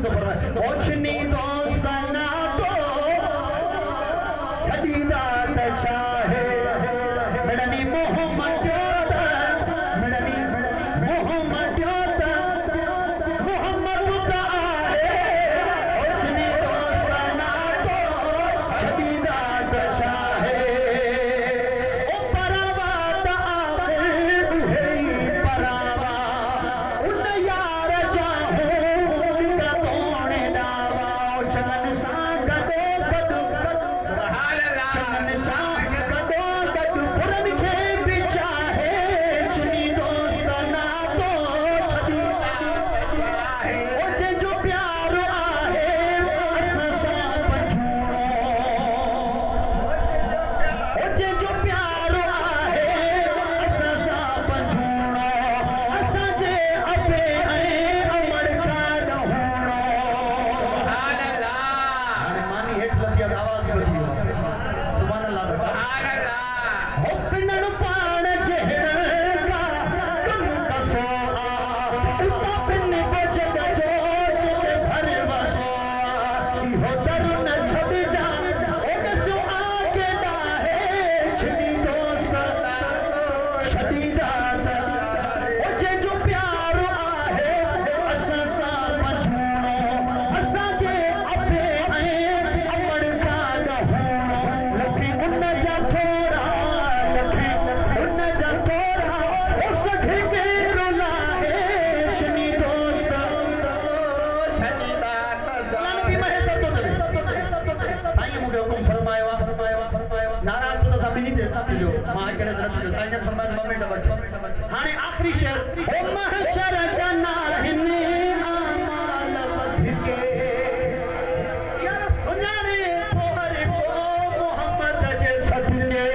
तो फरमाए ओछनी दोस्ताना तो छदीदा चाहे मेडनी मोहम्मद मेडनी मोहम्मद मोहम्मद का है ओछनी दोस्ताना तो छदीदा चाहे ओ परवा आखिर है परवा उन यार जाहो का तोड़े दावा चलन सा गदो गदो सुभान अल्लाह चलन सा गदो गदो पुरन के बिचा है चुनी दोस्ताना तो छदीदा चाहे ओ जे जो प्यार आहे असा सा पंजूणो ओ जे जो प्यार आहे असा सा पंजूणो असा जे अपे ऐ अमर का न होणो सुभान अल्लाह हाणे मानी हेठ लथी आवाज वधी सुभान अल्लाह सुभान अल्लाह हो पिनण पाण जहर का कम कसो उता पिन बजद जो ते भर वसो इहो दर न छड जा ओ दसो आके डाहे छडी दोस्ताना छदीदा ओ जे जो प्यार आहे असा सा पंजूणो असा जे अपे ऐ अमर का न होणो लखी उन जा थोरा लखी उन जा थोरा ओ सखे के रुलाए छनी दोस्त छदीदा चलन भी महे सब तो चले साईं मुके हुकुम फरमायो नाराज तो सभिनी ते जो मां केड़े तरह जो साईं जन फरमायो 2 मिनट वठ हाने आखिरी शेर ओ महशर जना हिने आमाल वधके यार सुनाने तोहरे को मोहम्मद जे सदके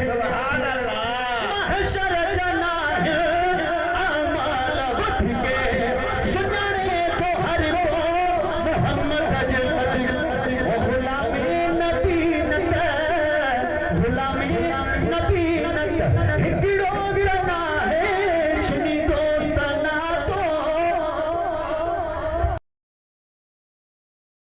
सुभान अल्लाह महशर जना आमाल वधके सुनाने तोहरे को मोहम्मद जे सदके ओ गुलामी नबी नत हिकिड़ो